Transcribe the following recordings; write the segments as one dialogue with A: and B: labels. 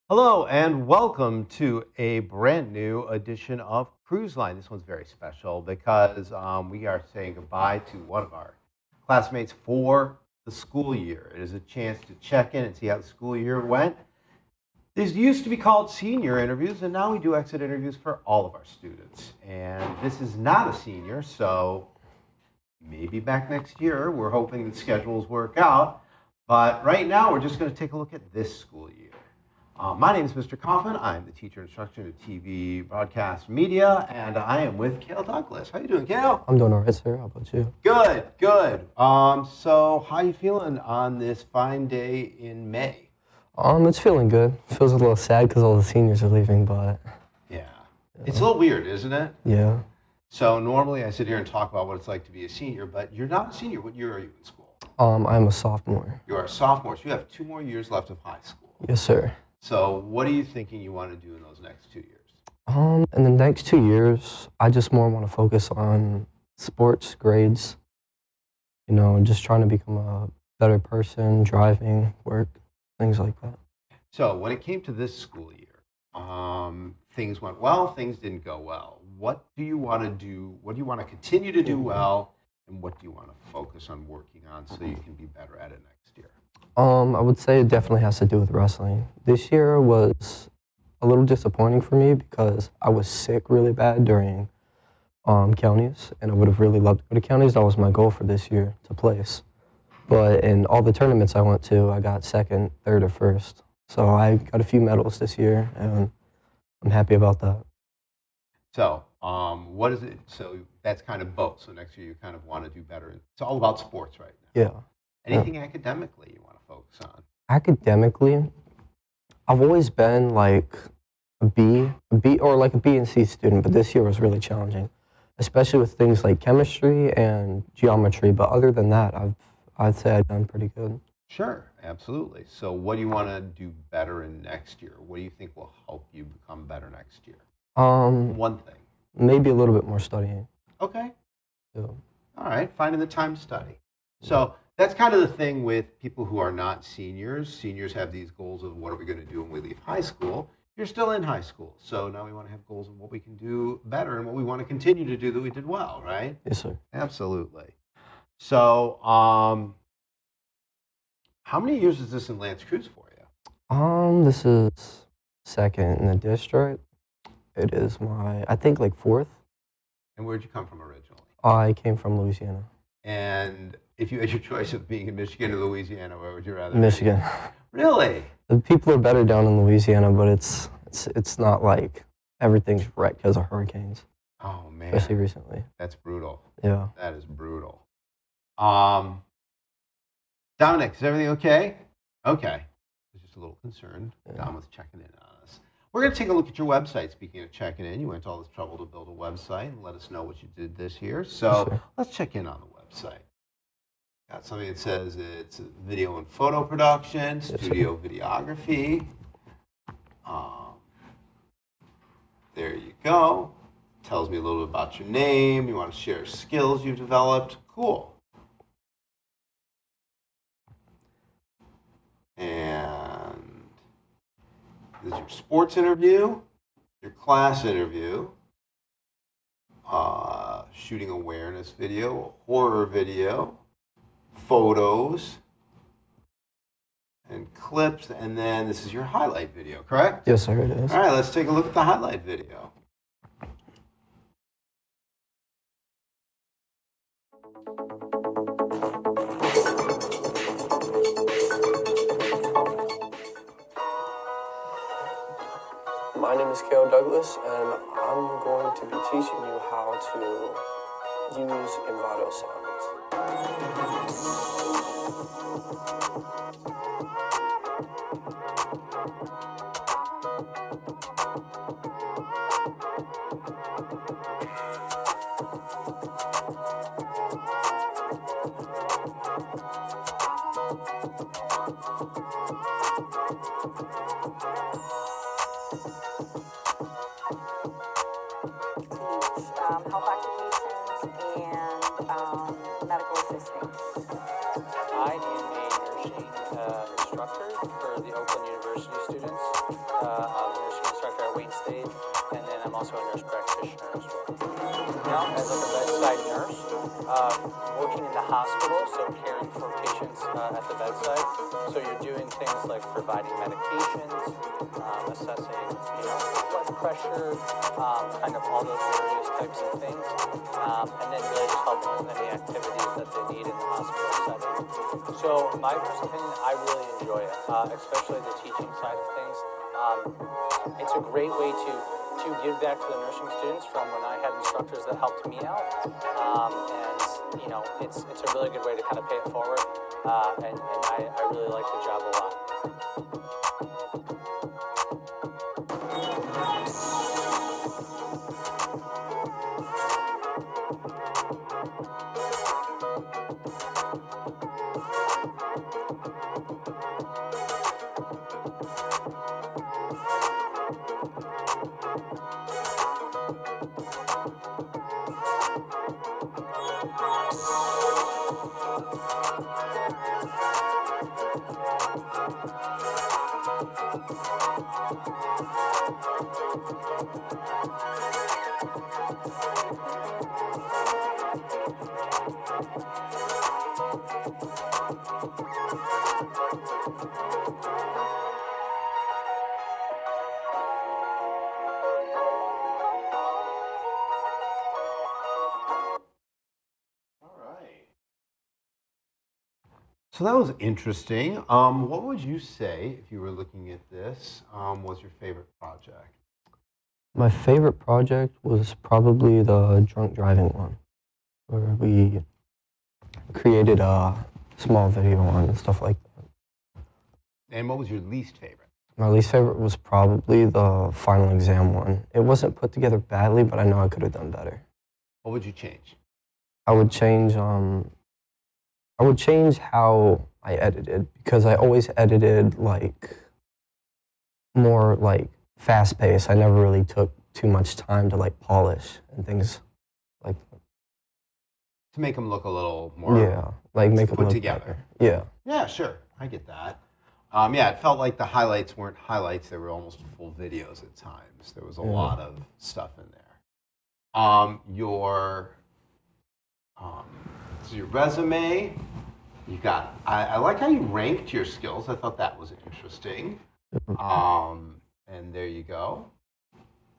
A: Hello and welcome to a brand new edition of Cruise Line. This one's very special because we are saying goodbye to one of our classmates for the school year. It is a chance to check in and see how the school year went. These used to be called senior interviews, and now we do exit interviews for all of our students. And this is not a senior, so maybe back next year. We're hoping that schedules work out. But right now, we're just going to take a look at this school year. My name is Mr. Coffin. I'm the teacher instructor of TV broadcast media, and I am with Cale Douglass. How you doing, Cale?
B: I'm doing all right, sir. How about you?
A: Good, good. So how you feeling on this fine day in May?
B: It's feeling good. Feels a little sad because all the seniors are leaving, but
A: Yeah. It's a little weird, isn't it?
B: yeah.
A: So normally I sit here and talk about what it's like to be a senior, but you're not a senior. What year are you in school?
B: I'm a sophomore.
A: You are a sophomore, so you have 2 more years left of high school.
B: Yes, sir.
A: So what are you thinking you want to do in those next 2 years?
B: In the next 2 years, I just more want to focus on sports, grades, just trying to become a better person, driving, work, things like that.
A: So when it came to this school year, things went well, things didn't go well. What do you want to do? What do you want to continue to do well? And what do you want to focus on working on so you can be better at it next year?
B: I would say it definitely has to do with wrestling. This year was a little disappointing for me because I was sick really bad during counties, and I would have really loved to go to counties. That was my goal for this year, to place. But in all the tournaments I went to, I got second, third, or first. So I got a few medals this year, and I'm happy about that.
A: So what is it? So that's kind of both. So next year you kind of want to do better. It's all about sports right now.
B: Yeah.
A: Anything academically you want to focus on?
B: Academically, I've always been like a B or like a B and C student, but this year was really challenging, especially with things like chemistry and geometry. But other than that, I'd say I've done pretty good.
A: Sure, absolutely. So what do you want to do better in next year? What do you think will help you become better next year? One thing.
B: Maybe a little bit more studying.
A: Okay.
B: Yeah.
A: All right, finding the time to study. So that's kind of the thing with people who are not seniors. Seniors have these goals of what are we going to do when we leave high school. You're still in high school. So now we want to have goals of what we can do better and what we want to continue to do that we did well, right?
B: Yes, sir.
A: Absolutely. So how many years is this in L'Anse Creuse for you?
B: This is second in the district. It is I think like fourth.
A: And where'd you come from originally?
B: I came from Louisiana.
A: And if you had your choice of being in Michigan or Louisiana, where would you rather be?
B: Michigan.
A: Really?
B: The people are better down in Louisiana, but it's not like everything's wrecked because of hurricanes,
A: Oh man,
B: especially recently.
A: that's brutal.
B: Yeah.
A: That is brutal. Dominic, is everything okay? Okay. I was just a little concerned.
B: Yeah.
A: Dom was checking in on us. We're going to take a look at your website. Speaking of checking in, you went to all this trouble to build a website and let us know what you did this year. So
B: Sure.
A: let's check in on the website. Got something that says it's video and photo production, studio videography. There you go. Tells me a little bit about your name. You want to share skills you've developed. Cool. And this is your sports interview, your class interview, shooting awareness video, horror video, photos, and clips, and then this is your highlight video, correct?
B: Yes, sir, it is.
A: All right, let's take a look at the highlight video.
B: My name is Cale Douglass, and I'm going to be teaching you how to use Envato sounds.
C: Health occupations and medical assisting.
D: I am a nursing instructor for the Oakland University students. students. I'm a nursing instructor at Wayne State, and then I'm also a nurse practitioner as well. Now, as like a bedside nurse, working in the hospital, so caring for patients at the bedside. So you're doing things like providing medications, assessing, blood pressure, kind of all those various types of things, and then really just helping with any activities that they need in the hospital setting. So, my personal opinion, I really enjoy it, especially the teaching side of things. It's a great way to give back to the nursing students from when I had instructors that helped me out, and it's a really good way to kind of pay it forward, and I really like the job a lot.
A: So that was interesting. What would you say, if you were looking at this, was your favorite project?
B: My favorite project was probably the drunk driving one, where we created a small video on stuff like that.
A: And what was your least favorite?
B: My least favorite was probably the final exam one. It wasn't put together badly, but I know I could have done better.
A: What would you change?
B: I would change how I edited, because I always edited more fast paced. I never really took too much time to polish and things like that.
A: To make them look a little more
B: make them
A: put
B: look
A: together.
B: better.
A: Yeah, sure. I get that. Yeah, it felt like the highlights weren't highlights. They were almost full videos at times. There was a lot of stuff in there. Your resume, you got, I like how you ranked your skills. I thought that was interesting. And there you go.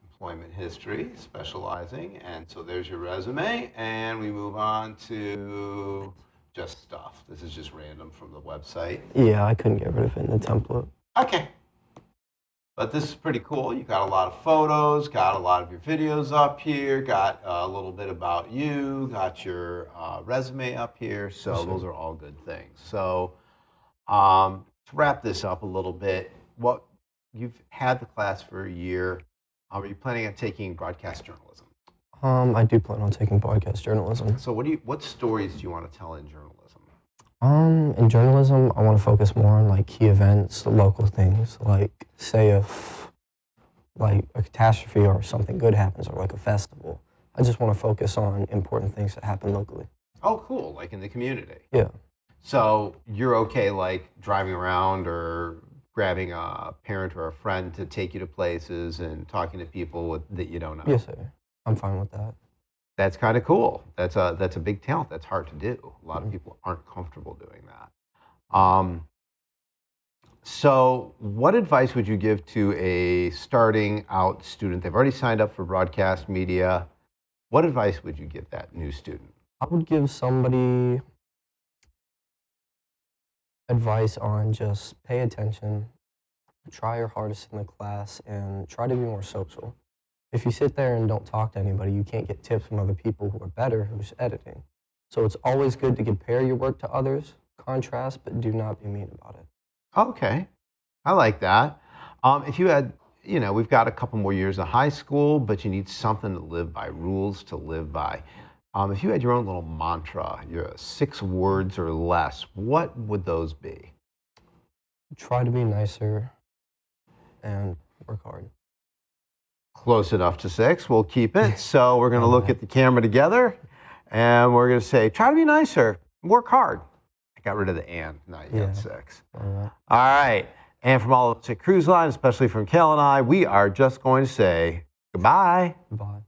A: Employment history, specializing. And so there's your resume. And we move on to just stuff. This is just random from the website.
B: Yeah, I couldn't get rid of it in the template.
A: Okay. But this is pretty cool. You got a lot of photos, got a lot of your videos up here, got a little bit about you, got your resume up here. So those are all good things. So to wrap this up a little bit, you've had the class for a year. Are you planning on taking broadcast journalism?
B: I do plan on taking broadcast journalism.
A: So what stories do you want to tell in journalism?
B: In journalism, I want to focus more on key events, the local things. Say if a catastrophe or something good happens, or a festival. I just want to focus on important things that happen locally.
A: Oh, cool! Like in the community.
B: Yeah.
A: So you're okay, driving around or grabbing a parent or a friend to take you to places and talking to people that you don't know.
B: Yes, sir. I'm fine with that.
A: That's kind of cool. That's a big talent. That's hard to do. A lot of people aren't comfortable doing that. So what advice would you give to a starting out student? They've already signed up for broadcast media. What advice would you give that new student?
B: I would give somebody advice on just pay attention, try your hardest in the class, and try to be more social. If you sit there and don't talk to anybody, you can't get tips from other people who are better, who's editing. So it's always good to compare your work to others, contrast, but do not be mean about it.
A: Okay, I like that. If you had, we've got a couple more years of high school, but you need something to live by, rules to live by. If you had your own little mantra, your 6 words or less, what would those be?
B: Try to be nicer and work hard.
A: Close enough to 6. We'll keep it. So we're going to look at the camera together, and we're going to say, try to be nicer, work hard. I got rid of the and. Now you got 6.
B: All right.
A: All right. And from all of us at Cruise Line, especially from Cale and I, we are just going to say goodbye.
B: Bye.